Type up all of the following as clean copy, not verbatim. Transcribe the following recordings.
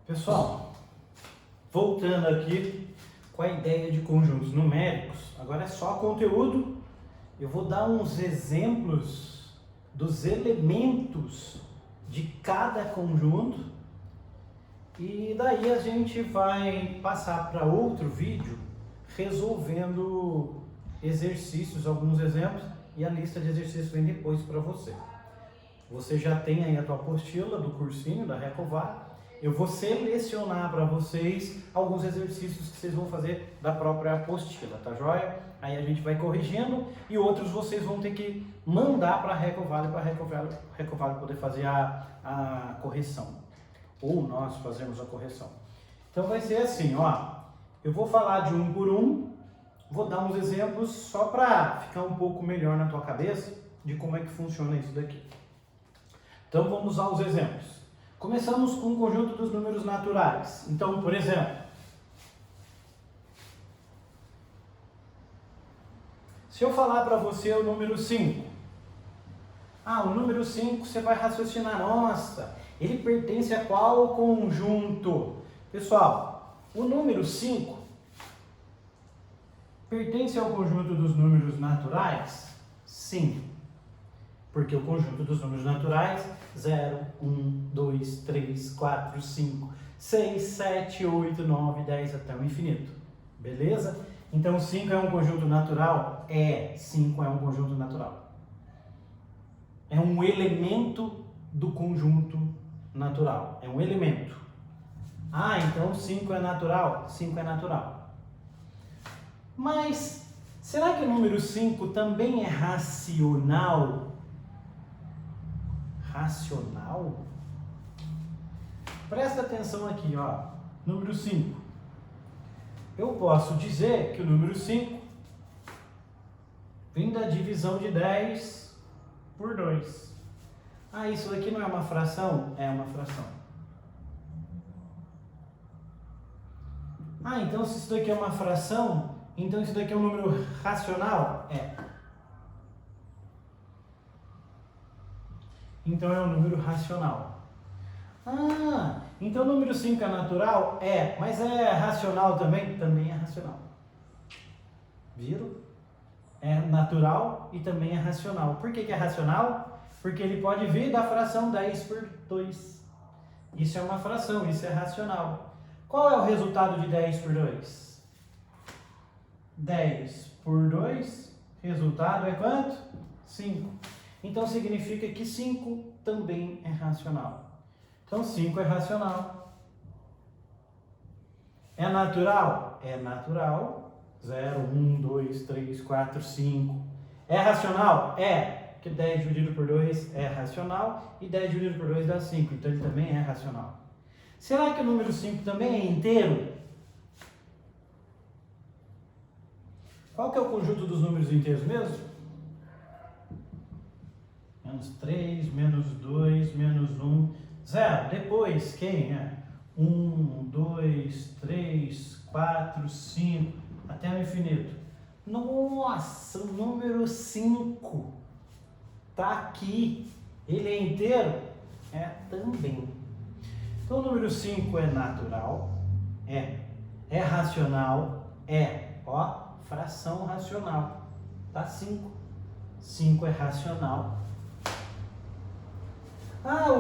Pessoal, voltando aqui com a ideia de conjuntos numéricos, agora é só conteúdo. Eu vou dar uns exemplos dos elementos de cada conjunto e daí a gente vai passar para outro vídeo resolvendo exercícios, alguns exemplos, e a lista de exercícios vem depois para você. Você já tem aí a tua apostila do cursinho da Recovar. Eu vou selecionar para vocês alguns exercícios que vocês vão fazer da própria apostila, tá joia? Aí a gente vai corrigindo e outros vocês vão ter que mandar para a Recovar poder fazer a correção. Ou nós fazemos a correção. Então vai ser assim, ó. Eu vou falar de um por um, vou dar uns exemplos só para ficar um pouco melhor na tua cabeça de como é que funciona isso daqui. Então vamos aos exemplos. Começamos com o conjunto dos números naturais. Então, por exemplo, se eu falar para você o número 5, o número 5 você vai raciocinar, nossa, ele pertence a qual conjunto? Pessoal, o número 5 pertence ao conjunto dos números naturais? Sim. Porque o conjunto dos números naturais, 0, 1, 2, 3, 4, 5, 6, 7, 8, 9, 10 até o infinito. Beleza? Então 5 é um conjunto natural? 5 é um conjunto natural. É um elemento do conjunto natural. É um elemento. Então 5 é natural? 5 é natural. Mas será que o número 5 também é racional? Racional? Presta atenção aqui, ó. Número 5. Eu posso dizer que o número 5 vem da divisão de 10 por 2. Isso aqui não é uma fração? É uma fração. Então se isso daqui é uma fração, então isso daqui é um número racional? Então é um número racional. Então o número 5 é natural? Mas é racional também? Também é racional. Viram? É natural e também é racional. Por que é racional? Porque ele pode vir da fração 10 por 2. Isso é uma fração, isso é racional. Qual é o resultado de 10 por 2? 10 por 2, resultado é quanto? 5. Então significa que 5 também é racional. Então 5 é racional. É natural? É natural. 0, 1, 2, 3, 4, 5. É racional? Porque 10 dividido por 2 é racional e 10 dividido por 2 dá 5. Então ele também é racional. Será que o número 5 também é inteiro? Qual que é o conjunto dos números inteiros mesmo? Menos 3, menos 2, menos 1, 0. Depois, quem é? 1, 2, 3, 4, 5, até o infinito. Nossa, o número 5 está aqui. Ele é inteiro? Também. Então, o número 5 é natural? É racional? Fração racional. Tá 5. 5 é racional.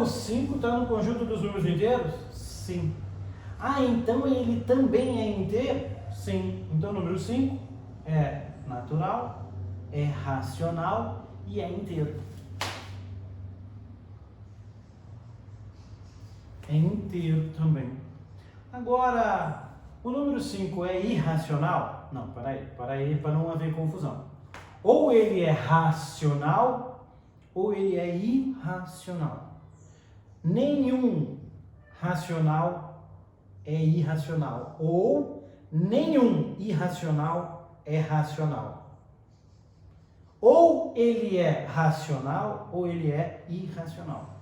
O 5 está no conjunto dos números inteiros? Sim. Então ele também é inteiro? Sim. Então o número 5 é natural, é racional e é inteiro. É inteiro também. Agora, o número 5 é irracional? Não, para aí, para não haver confusão. Ou ele é racional, ou ele é irracional. Nenhum racional é irracional. Ou nenhum irracional é racional. Ou ele é racional, ou ele é irracional.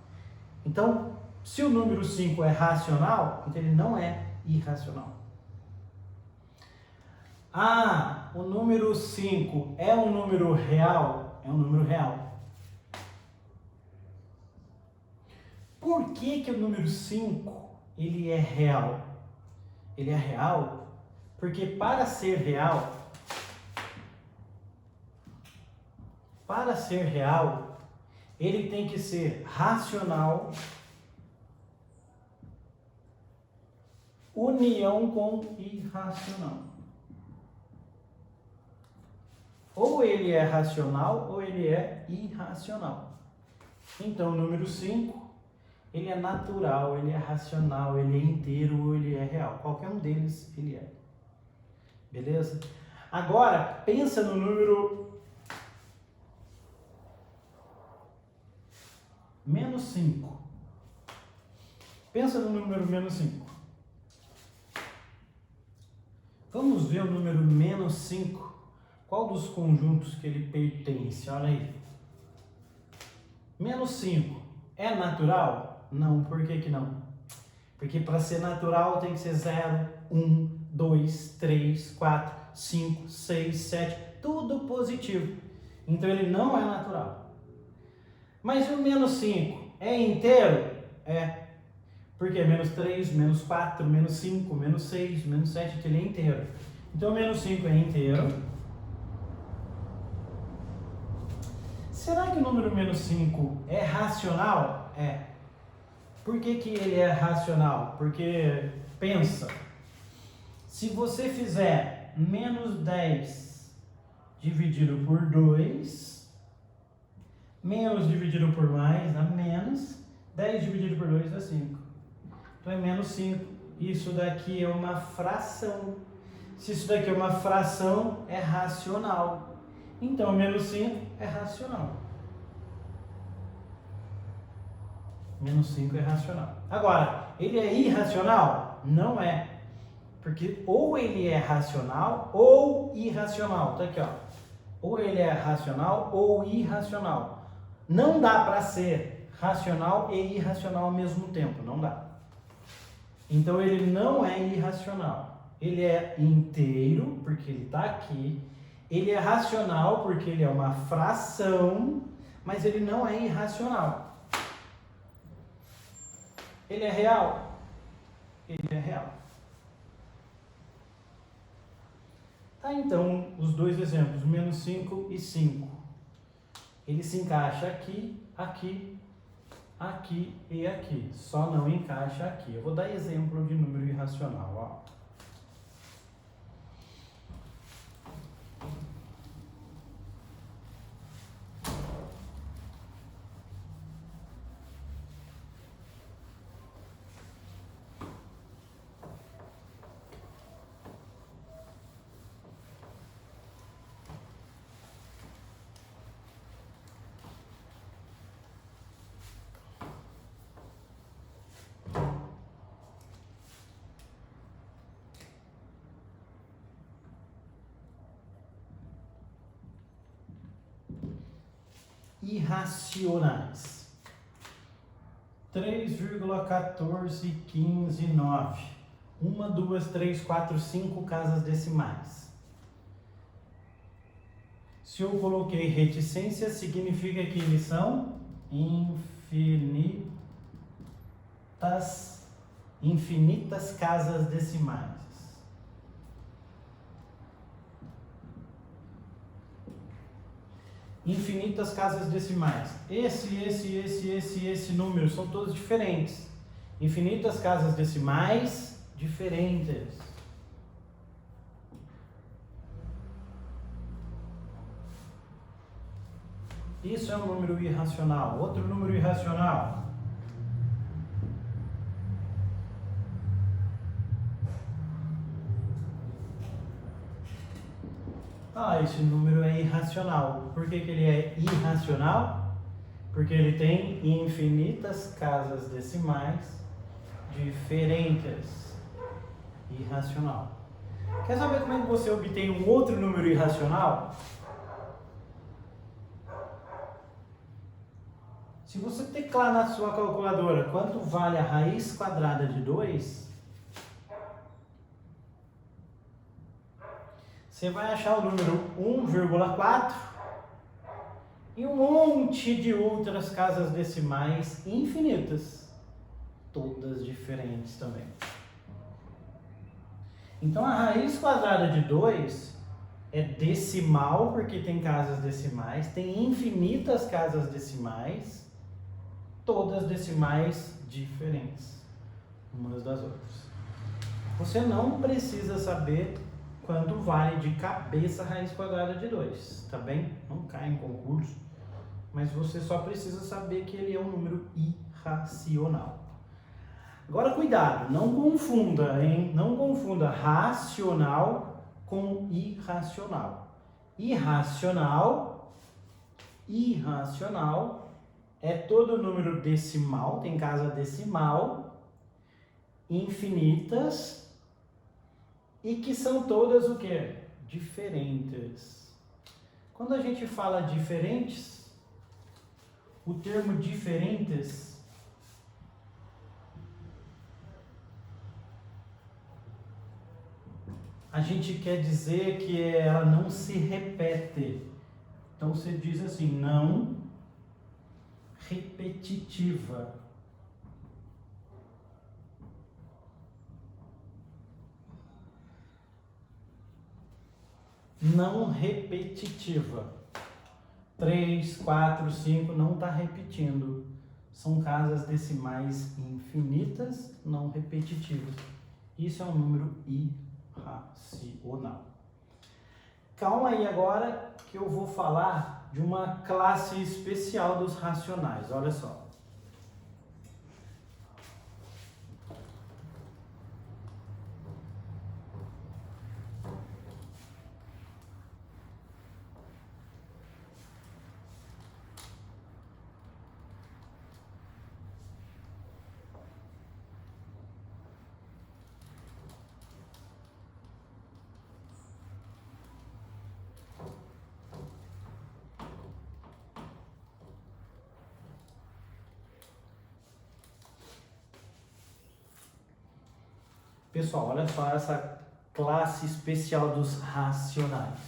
Então, se o número 5 é racional, então ele não é irracional. O número 5 é um número real? É um número real. Por que o número 5 ele é real? Ele é real porque para ser real, ele tem que ser racional, união com irracional. Ou ele é racional ou ele é irracional. Então, o número 5, ele é natural, ele é racional, ele é inteiro ou ele é real. Qualquer um deles ele é. Beleza? Agora, pensa no número menos 5. Pensa no número menos 5. Vamos ver o número menos 5. Qual dos conjuntos que ele pertence? Olha aí. Menos 5 é natural? Não. Por que não? Porque para ser natural tem que ser 0, 1, 2, 3, 4, 5, 6, 7, tudo positivo. Então ele não é natural. Mas o menos 5 é inteiro? É. Porque menos 3, menos 4, menos 5, menos 6, menos 7, ele é inteiro. Então o menos 5 é inteiro. Será que o número menos 5 é racional? É. Por que ele é racional? Porque, pensa, se você fizer menos 10 dividido por 2, menos dividido por mais dá menos, 10 dividido por 2 dá 5. Então é menos 5. Isso daqui é uma fração. Se isso daqui é uma fração, é racional. Então, menos 5 é racional. Menos 5 é racional. Agora, ele é irracional? Não é. Porque ou ele é racional ou irracional. Tá aqui, ó. Ou ele é racional ou irracional. Não dá para ser racional e irracional ao mesmo tempo. Não dá. Então, ele não é irracional. Ele é inteiro, porque ele está aqui. Ele é racional porque ele é uma fração, mas ele não é irracional. Ele é real? Ele é real. Tá, então, os dois exemplos, menos 5 e 5. Ele se encaixa aqui, aqui, aqui e aqui. Só não encaixa aqui. Eu vou dar exemplo de número irracional, ó. Irracionais. 3,1415,9. 1, 2, 3, 4, 5 casas decimais. Se eu coloquei reticência, significa que eles são infinitas casas decimais. Infinitas casas decimais. Esse número são todos diferentes. Infinitas casas decimais diferentes. Isso é um número irracional. Outro número irracional. Esse número é irracional. Por que ele é irracional? Porque ele tem infinitas casas decimais diferentes. Irracional. Quer saber como é que você obtém um outro número irracional? Se você teclar na sua calculadora quanto vale a raiz quadrada de 2, você vai achar o número 1,4 e um monte de outras casas decimais infinitas. todas diferentes também. Então a raiz quadrada de 2 é decimal, porque tem casas decimais, tem infinitas casas decimais, todas decimais diferentes umas das outras. Você não precisa saber quanto vale de cabeça a raiz quadrada de 2, tá bem? Não cai em concurso, mas você só precisa saber que ele é um número irracional. Agora cuidado, não confunda, hein? Não confunda racional com irracional. Irracional é todo número decimal, tem casa decimal, infinitas, e que são todas o quê? Diferentes. Quando a gente fala diferentes, o termo diferentes a gente quer dizer que ela não se repete. Então você diz assim, não repetitiva. Não repetitiva. 3, 4, 5 não está repetindo. São casas decimais infinitas, não repetitivas. Isso é um número irracional. Calma aí agora que eu vou falar de uma classe especial dos racionais. Olha só. Pessoal, olha só essa classe especial dos racionais.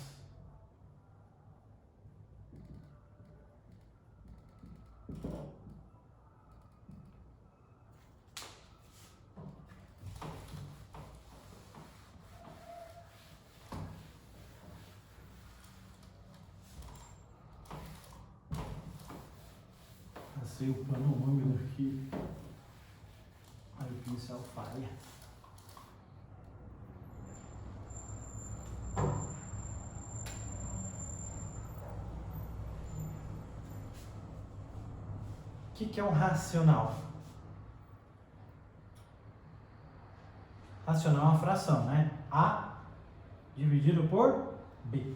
Passei o pano úmido aqui. Aí o pincel falha. O que é um racional? Racional é uma fração, né? A dividido por B.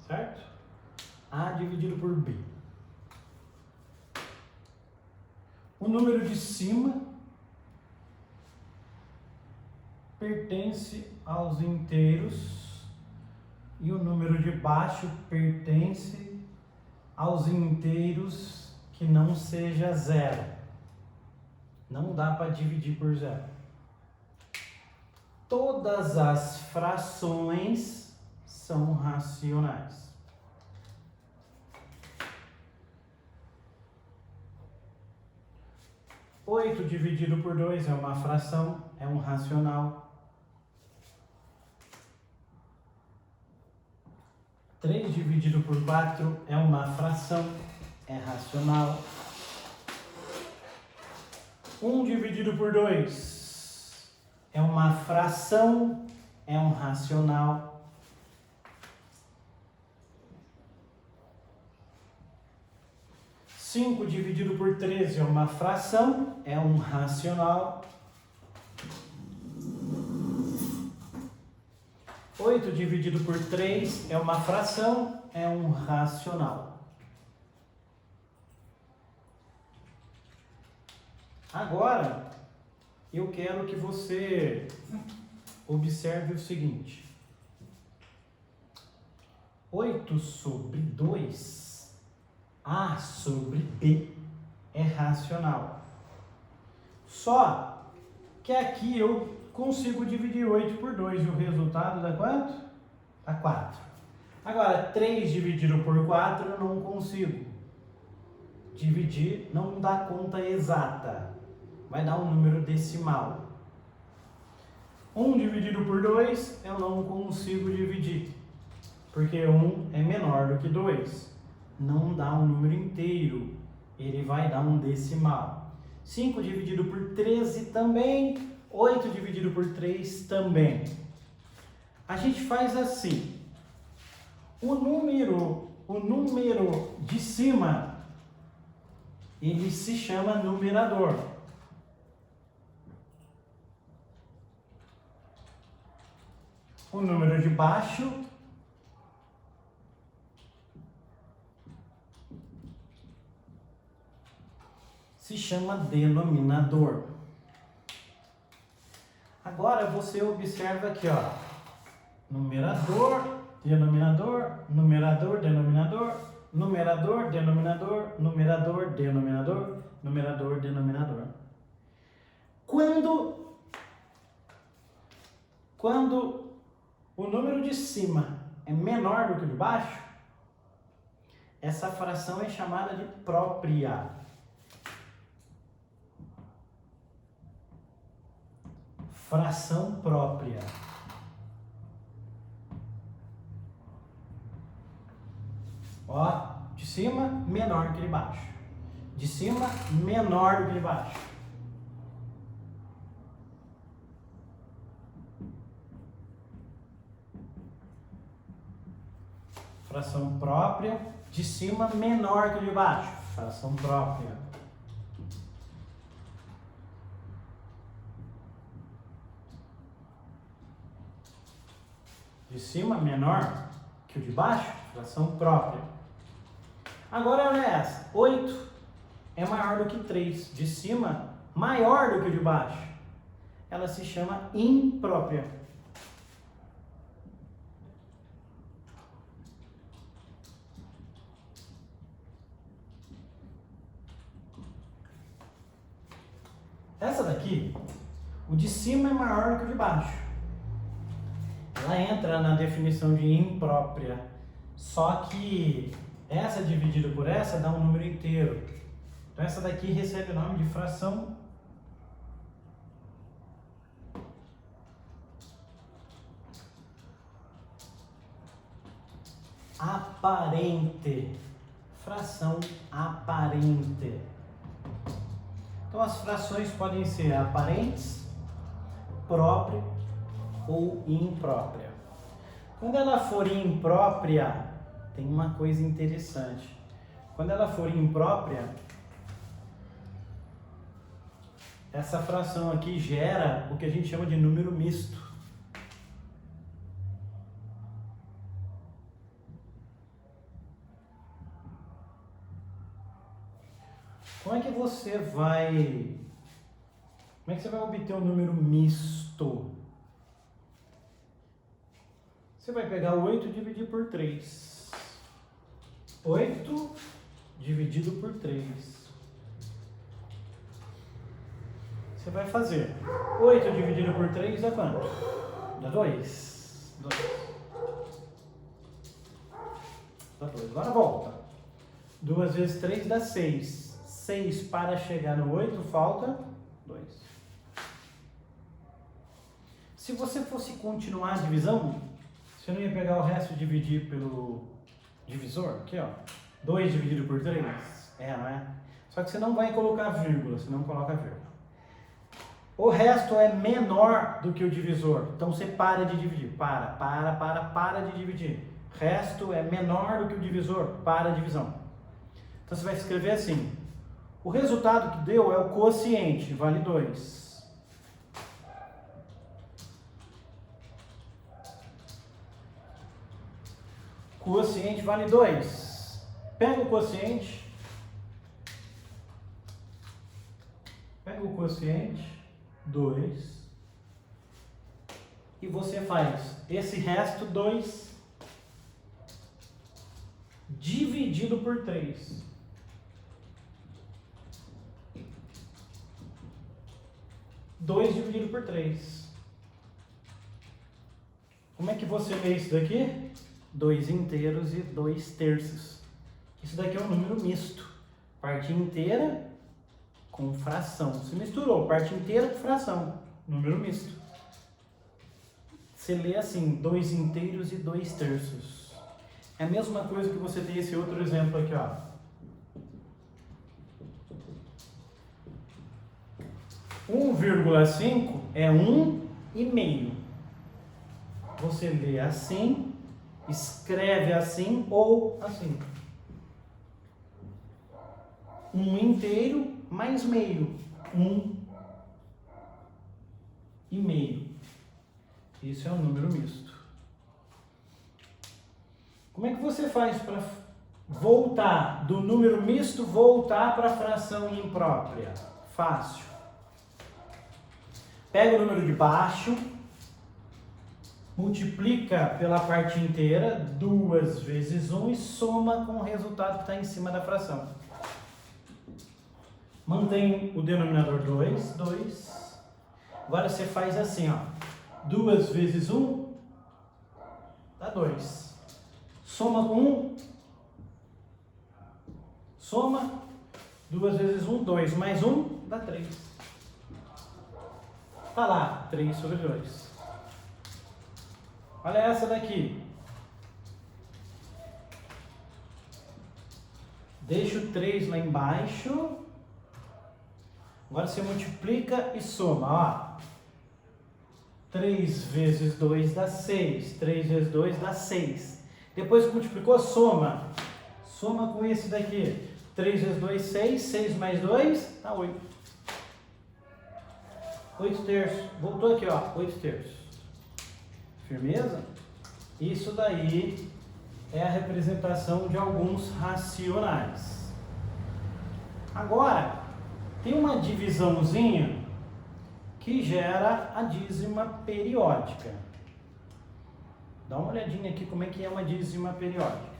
Certo? A dividido por B. O número de cima pertence aos inteiros e o número de baixo pertence aos inteiros que não seja zero. Não dá para dividir por zero. Todas as frações são racionais. Oito dividido por 2 é uma fração, é um racional. 3 dividido por 4 é uma fração, é racional. 1 dividido por 2 é uma fração, é um racional. 5 dividido por 13 é uma fração, é um racional. 8 dividido por 3 é uma fração, é um racional. Agora, eu quero que você observe o seguinte. 8 sobre 2, A sobre B, é racional. Só que aqui eu consigo dividir 8 por 2 e o resultado dá quanto? Dá 4. Agora, 3 dividido por 4 eu não consigo dividir, não dá conta exata. vai dar um número decimal. 1 dividido por 2 eu não consigo dividir, porque 1 é menor do que 2. Não dá um número inteiro, ele vai dar um decimal. 5 dividido por 13 também, 8 dividido por 3 também. A gente faz assim, o número de cima, ele se chama numerador. O número de baixo se chama denominador. Agora você observa aqui, ó, numerador, denominador, numerador, denominador, numerador, denominador, numerador, denominador, numerador, denominador. Quando o número de cima é menor do que o de baixo, essa fração é chamada de própria. Fração própria. Ó, de cima menor que de baixo. De cima menor do que de baixo. Fração própria, de cima menor que de baixo. Fração própria. De cima menor que o de baixo, fração própria. Agora olha essa, 8 é maior do que 3, de cima maior do que o de baixo. Ela se chama imprópria. Essa daqui, o de cima é maior do que o de baixo. Ela entra na definição de imprópria, só que essa dividida por essa dá um número inteiro. Então essa daqui recebe o nome de fração aparente. Fração aparente. Então as frações podem ser aparentes, própria ou imprópria. Quando ela for imprópria, tem uma coisa interessante. Quando ela for imprópria, essa fração aqui gera o que a gente chama de número misto. Como é que você vai obter um número misto? Você vai pegar o 8 e dividir por 3. 8 dividido por 3. Você vai fazer 8 dividido por 3 dá quanto? Dá 2. 2. Dá 2. Agora volta. 2 vezes 3 dá 6. 6 para chegar no 8 falta 2. Se você fosse continuar a divisão, você não ia pegar o resto e dividir pelo divisor? Aqui, ó. 2 dividido por 3? É, não é? Só que você não vai colocar vírgula, você não coloca vírgula. O resto é menor do que o divisor. Então você para de dividir. Para de dividir. Resto é menor do que o divisor. Para a divisão. Então você vai escrever assim. O resultado que deu é o quociente, vale 2. Quociente vale 2. Pega o quociente. Pega o quociente, 2. E você faz esse resto, 2, dividido por 3. Dois dividido por 3. Como é que você lê isso daqui? 2 inteiros e 2 terços. Isso daqui é um número misto. Parte inteira com fração. Você misturou parte inteira com fração, número misto. Você lê assim, 2 inteiros e 2 terços. É a mesma coisa que você tem esse outro exemplo aqui, ó. 1,5 é 1,5. Você lê assim, escreve assim ou assim. 1 inteiro mais meio. 1,5. Isso é um número misto. Como é que você faz para voltar do número misto, voltar para a fração imprópria? Fácil. Pega o número de baixo, multiplica pela parte inteira, 2 vezes 1 e soma com o resultado que está em cima da fração. Mantém o denominador 2, 2. Agora você faz assim, ó. 2 vezes 1 dá 2. Soma com 1. Soma. 2 vezes 1, 2. Mais 1 dá 3. Tá lá, 3 sobre 2. Olha essa daqui. Deixa o 3 lá embaixo. Agora você multiplica e soma, ó. 3 vezes 2 dá 6. 3 vezes 2 dá 6. Depois que multiplicou, soma. Soma com esse daqui. 3 vezes 2, 6. 6 mais 2 dá 8. 8 terços. Voltou aqui, ó. 8 terços. Firmeza? Isso daí é a representação de alguns racionais. Agora, tem uma divisãozinha que gera a dízima periódica. Dá uma olhadinha aqui como é que é uma dízima periódica.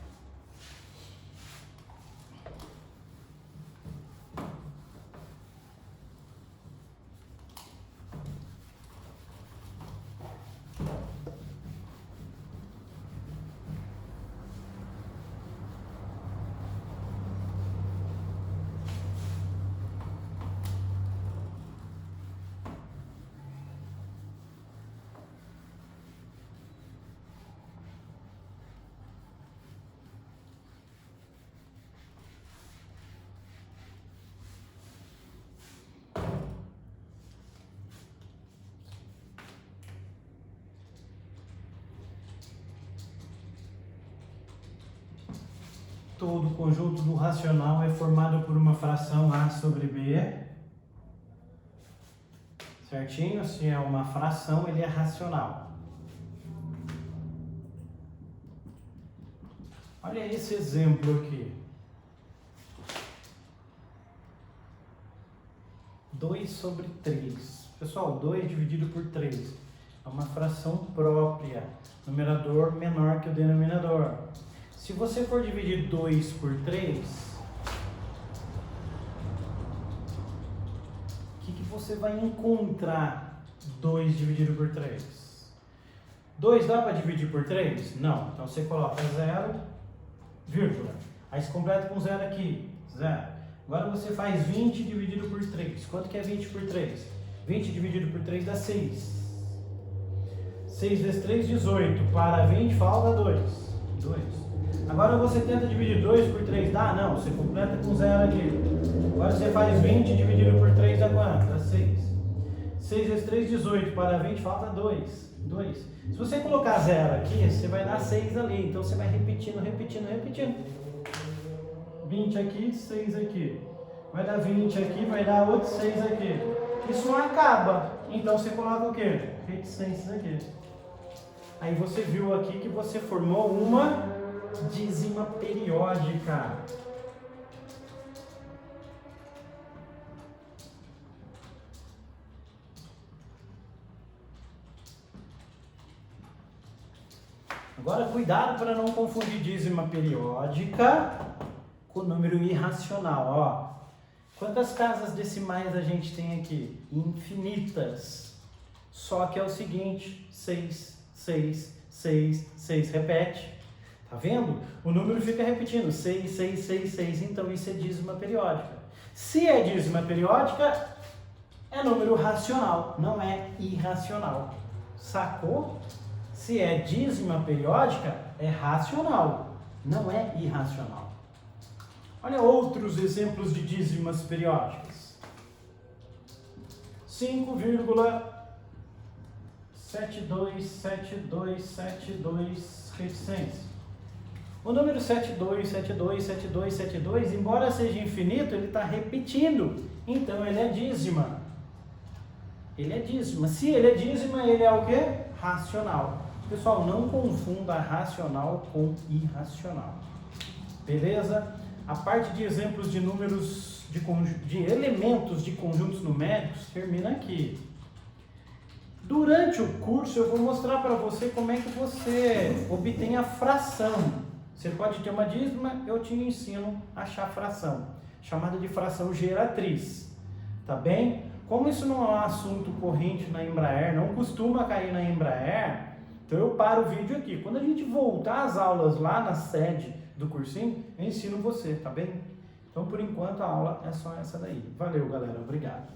Todo conjunto do racional é formado por uma fração A sobre B. Certinho? Se é uma fração, ele é racional. Olha esse exemplo aqui. 2 sobre 3. Pessoal, 2 dividido por 3 é uma fração própria. Numerador menor que o denominador. Se você for dividir 2 por 3, o que você vai encontrar 2 dividido por 3? 2 dá para dividir por 3? Não. Então você coloca 0, vírgula. Aí você completa com 0 aqui, 0. Agora você faz 20 dividido por 3. Quanto que é 20 por 3? 20 dividido por 3 dá 6. 6 vezes 3, 18. Para 20 falta 2. 2. Agora você tenta dividir 2 por 3, dá? Não, você completa com 0 aqui. Agora você faz 20 dividido por 3 dá quanto? Dá 6. 6 vezes 3, 18. Para 20 falta 2. 2. Se você colocar 0 aqui, você vai dar 6 ali. Então você vai repetindo, repetindo, repetindo. 20 aqui, 6 aqui. Vai dar 20 aqui, vai dar outro 6 aqui. Isso não acaba. Então você coloca o quê? Reticências aqui. Aí você viu aqui que você formou uma dízima periódica. Agora, cuidado para não confundir dízima periódica com número irracional. Ó, quantas casas decimais a gente tem aqui? Infinitas. Só que é o seguinte, 6, 6, 6, 6, repete. Tá vendo? O número fica repetindo, 6, 6, 6, 6, então isso é dízima periódica. Se é dízima periódica, é número racional, não é irracional. Sacou? Se é dízima periódica, é racional, não é irracional. Olha outros exemplos de dízimas periódicas. 5,727272 reticência. O número 72727272, embora seja infinito, ele está repetindo. Então ele é dízima. Ele é dízima. Se ele é dízima, ele é o quê? Racional. Pessoal, não confunda racional com irracional. Beleza? A parte de exemplos de números, de elementos de conjuntos numéricos, termina aqui. Durante o curso, eu vou mostrar para você como é que você obtém a fração. Você pode ter uma dízima, eu te ensino a achar a fração, chamada de fração geratriz. Tá bem? Como isso não é um assunto corrente na Embraer, não costuma cair na Embraer, então eu paro o vídeo aqui. Quando a gente voltar às aulas lá na sede do cursinho, eu ensino você, tá bem? Então, por enquanto, a aula é só essa daí. Valeu, galera. Obrigado.